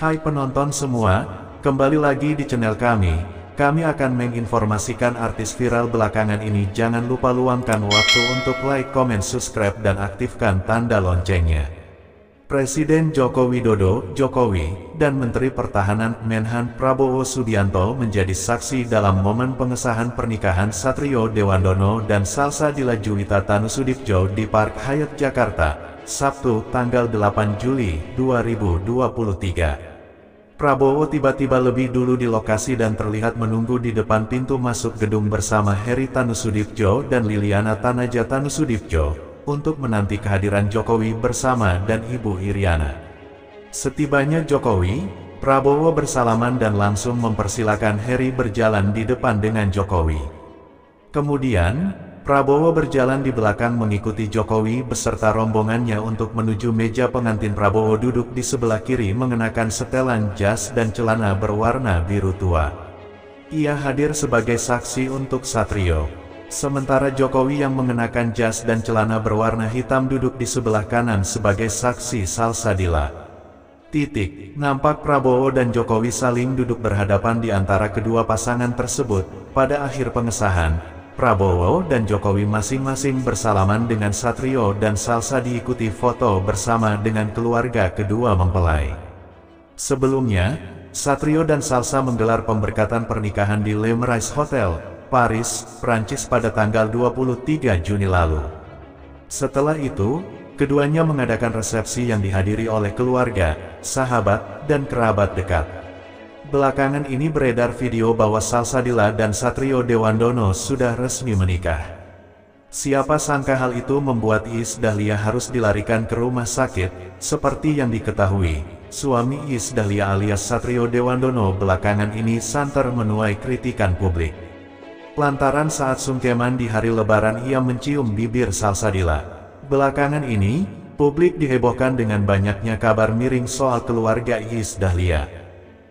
Hai penonton semua, kembali lagi di channel kami. Kami akan menginformasikan artis viral belakangan ini. Jangan lupa luangkan waktu untuk like, comment, subscribe, dan aktifkan tanda loncengnya. Presiden Joko Widodo, Jokowi, dan Menteri Pertahanan Menhan Prabowo Subianto menjadi saksi dalam momen pengesahan pernikahan Satrio Dewandono dan Salsadila Juwita Tanusudibjo di Park Hyatt Jakarta, Sabtu, tanggal 8 Juli 2023. Prabowo tiba-tiba lebih dulu di lokasi dan terlihat menunggu di depan pintu masuk gedung bersama Heri Tanusudibjo dan Liliana Tanaja Tanusudibjo, untuk menanti kehadiran Jokowi bersama dan Ibu Iriana. Setibanya Jokowi, Prabowo bersalaman dan langsung mempersilakan Heri berjalan di depan dengan Jokowi. Kemudian, Prabowo berjalan di belakang mengikuti Jokowi beserta rombongannya untuk menuju meja pengantin. Prabowo duduk di sebelah kiri mengenakan setelan jas dan celana berwarna biru tua. Ia hadir sebagai saksi untuk Satrio. Sementara Jokowi yang mengenakan jas dan celana berwarna hitam duduk di sebelah kanan sebagai saksi Salsadila. Nampak Prabowo dan Jokowi saling duduk berhadapan di antara kedua pasangan tersebut. Pada akhir pengesahan, Prabowo dan Jokowi masing-masing bersalaman dengan Satrio dan Salsa, diikuti foto bersama dengan keluarga kedua mempelai. Sebelumnya, Satrio dan Salsa menggelar pemberkatan pernikahan di Le Meurice Hotel, Paris, Prancis pada tanggal 23 Juni lalu. Setelah itu, keduanya mengadakan resepsi yang dihadiri oleh keluarga, sahabat, dan kerabat dekat. Belakangan ini beredar video bahwa Salsadila dan Satrio Dewandono sudah resmi menikah. Siapa sangka hal itu membuat Iis Dahlia harus dilarikan ke rumah sakit. Seperti yang diketahui, suami Iis Dahlia alias Satrio Dewandono belakangan ini santer menuai kritikan publik. Lantaran saat sungkeman di hari Lebaran ia mencium bibir Salsadila. Belakangan ini, publik dihebohkan dengan banyaknya kabar miring soal keluarga Iis Dahlia.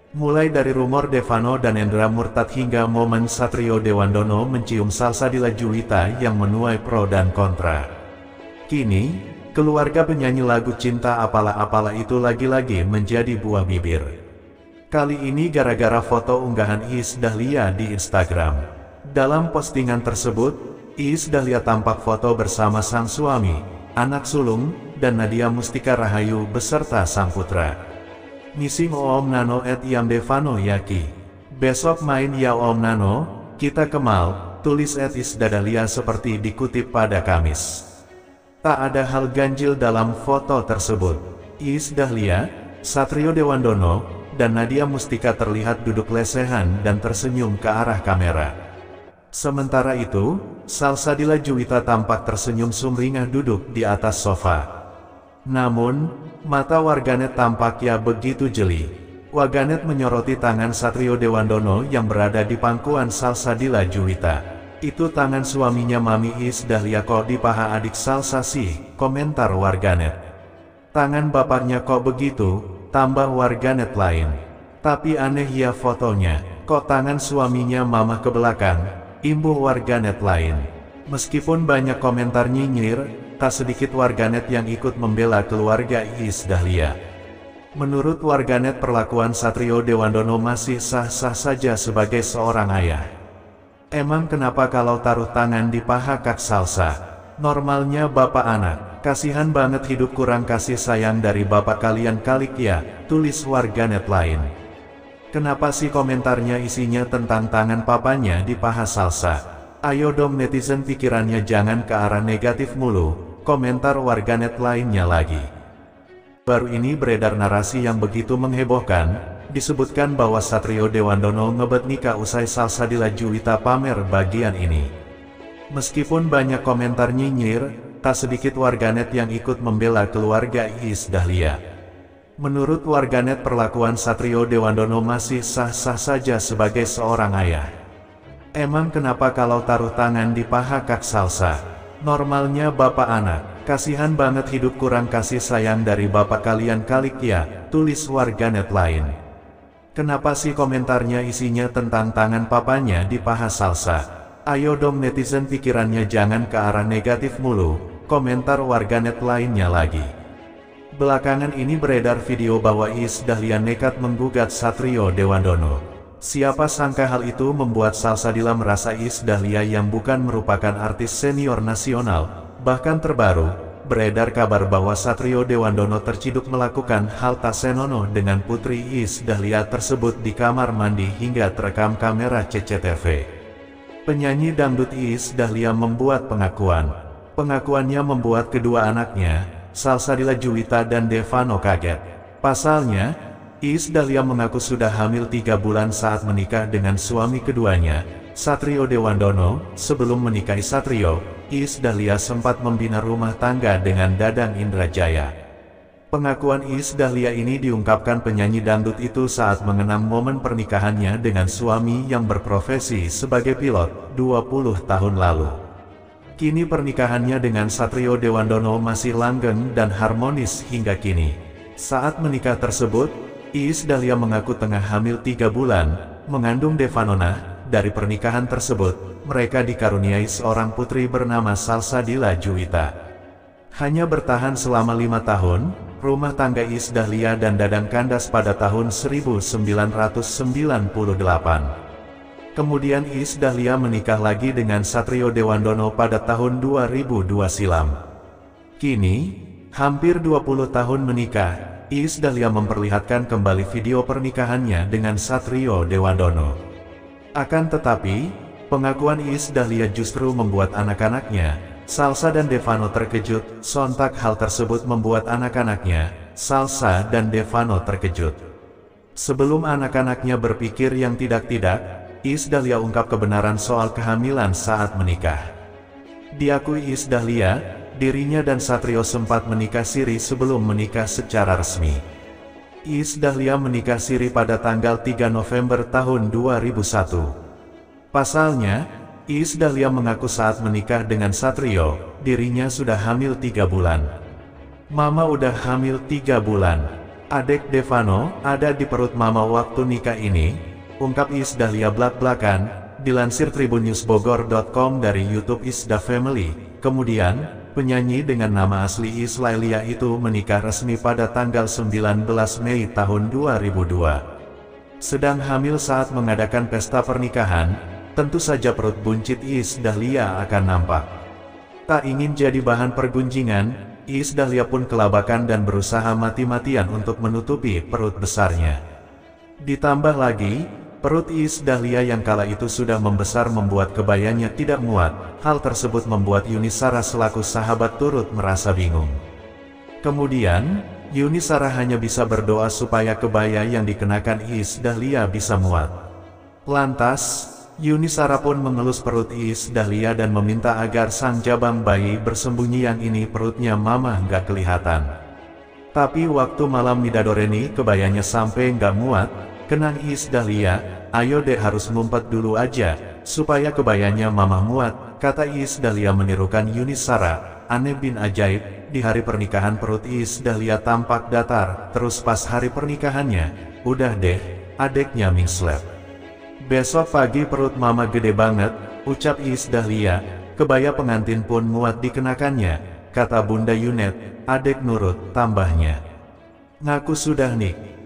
Mulai dari rumor Devano dan Endra murtad hingga momen Satrio Dewandono mencium Salsadila Juwita yang menuai pro dan kontra. Kini, keluarga penyanyi lagu Cinta Apalah-Apalah itu lagi-lagi menjadi buah bibir. Kali ini gara-gara foto unggahan Iis Dahlia di Instagram. Dalam postingan tersebut, Iis Dahlia tampak foto bersama sang suami, anak sulung, dan Nadia Mustika Rahayu beserta sang putra. Missing Om Nano @Yam Devano Yaki. Besok main ya Om Nano, kita kemal, tulis Iis Dahlia seperti dikutip pada Kamis. Tak ada hal ganjil dalam foto tersebut. Iis Dahlia, Satrio Dewandono, dan Nadia Mustika terlihat duduk lesehan dan tersenyum ke arah kamera. Sementara itu, Salsadila Juwita tampak tersenyum sumringah duduk di atas sofa. Namun, mata warganet tampaknya begitu jeli. Warganet menyoroti tangan Satrio Dewandono yang berada di pangkuan Salsadila Juwita. Itu tangan suaminya Mami Iis Dahlia kok di paha adik Salsa sih, komentar warganet. Tangan bapaknya kok begitu, tambah warganet lain. Tapi aneh ya fotonya, kok tangan suaminya mama ke belakang, imbuh warganet lain. Meskipun banyak komentar nyinyir, tak sedikit warganet yang ikut membela keluarga Iis Dahlia. Menurut warganet, perlakuan Satrio Dewandono masih sah-sah saja sebagai seorang ayah. Emang kenapa kalau taruh tangan di paha Kak Salsa? Normalnya bapak anak, kasihan banget hidup kurang kasih sayang dari bapak kalian kalik ya, tulis warganet lain. Kenapa sih komentarnya isinya tentang tangan papanya di paha Salsa? Ayo dong netizen, pikirannya jangan ke arah negatif mulu, komentar warganet lainnya lagi. Baru ini beredar narasi yang begitu menghebohkan, disebutkan bahwa Satrio Dewandono ngebet nikah usai Salsadila Juwita pamer bagian ini. Meskipun banyak komentar nyinyir, tak sedikit warganet yang ikut membela keluarga Iis Dahlia. Menurut warganet, perlakuan Satrio Dewandono masih sah-sah saja sebagai seorang ayah. Emang kenapa kalau taruh tangan di paha Kak Salsa? Normalnya bapak anak, kasihan banget hidup kurang kasih sayang dari bapak kalian kalik ya, tulis warganet lain. Kenapa sih komentarnya isinya tentang tangan papanya di paha Salsa? Ayo dong netizen, pikirannya jangan ke arah negatif mulu, komentar warganet lainnya lagi. Belakangan ini beredar video bahwa Iis Dahlia nekat menggugat Satrio Dewandono. Siapa sangka hal itu membuat Salsabila merasa Iis Dahlia yang bukan merupakan artis senior nasional. Bahkan terbaru, beredar kabar bahwa Satrio Dewandono terciduk melakukan hal tak senonoh dengan putri Iis Dahlia tersebut di kamar mandi hingga terekam kamera CCTV. Penyanyi dangdut Iis Dahlia membuat pengakuan. Pengakuannya membuat kedua anaknya, Salsabila Juwita dan Devano, kaget. Pasalnya, Iis Dahlia mengaku sudah hamil 3 bulan saat menikah dengan suami keduanya, Satrio Dewandono. Sebelum menikahi Satrio, Iis Dahlia sempat membina rumah tangga dengan Dadang Indrajaya. Pengakuan Iis Dahlia ini diungkapkan penyanyi dangdut itu saat mengenang momen pernikahannya dengan suami yang berprofesi sebagai pilot 20 tahun lalu. Kini pernikahannya dengan Satrio Dewandono masih langgeng dan harmonis hingga kini. Saat menikah tersebut, Iis Dahlia mengaku tengah hamil 3 bulan, mengandung Devanona. Dari pernikahan tersebut, mereka dikaruniai seorang putri bernama Salsabila Juwita. Hanya bertahan selama 5 tahun, rumah tangga Iis Dahlia dan Dadang kandas pada tahun 1998. Kemudian Iis Dahlia menikah lagi dengan Satrio Dewandono pada tahun 2002 silam. Kini, hampir 20 tahun menikah, Iis Dahlia memperlihatkan kembali video pernikahannya dengan Satrio Dewandono. Akan tetapi, pengakuan Iis Dahlia justru membuat anak-anaknya, Salsa dan Devano, terkejut. Sontak hal tersebut membuat anak-anaknya, Salsa dan Devano, terkejut. Sebelum anak-anaknya berpikir yang tidak-tidak, Iis Dahlia ungkap kebenaran soal kehamilan saat menikah. Diakui Iis Dahlia, dirinya dan Satrio sempat menikah siri sebelum menikah secara resmi. Iis Dahlia menikah siri pada tanggal 3 November tahun 2001. Pasalnya, Iis Dahlia mengaku saat menikah dengan Satrio, dirinya sudah hamil 3 bulan. Mama udah hamil 3 bulan. Adek Devano ada di perut mama waktu nikah ini, ungkap Iis Dahlia blak-blakan, dilansir tribunnews.bogor.com dari YouTube Iis Da Family. Kemudian, penyanyi dengan nama asli Iis Lailia itu menikah resmi pada tanggal 19 Mei tahun 2002. Sedang hamil saat mengadakan pesta pernikahan, tentu saja perut buncit Iis Dahlia akan nampak. Tak ingin jadi bahan pergunjingan, Iis Dahlia pun kelabakan dan berusaha mati-matian untuk menutupi perut besarnya. Ditambah lagi, perut Iis Dahlia yang kala itu sudah membesar membuat kebayanya tidak muat. Hal tersebut membuat Yuni Shara selaku sahabat turut merasa bingung. Kemudian, Yuni Shara hanya bisa berdoa supaya kebaya yang dikenakan Iis Dahlia bisa muat. Lantas, Yuni Shara pun mengelus perut Iis Dahlia dan meminta agar sang jabang bayi bersembunyi yang ini perutnya mama nggak kelihatan. Tapi waktu malam Midadoreni kebayanya sampai nggak muat. Kenang Iis Dahlia, ayo deh harus ngumpet dulu aja, supaya kebayanya mama muat, kata Iis Dahlia menirukan Yuni Shara. Aneh bin ajaib, di hari pernikahan perut Iis Dahlia tampak datar, terus pas hari pernikahannya, udah deh, adeknya mingslep. Besok pagi perut mama gede banget, ucap Iis Dahlia, kebaya pengantin pun muat dikenakannya, kata Bunda Yunet. Adek nurut, tambahnya. Ngaku sudah nih.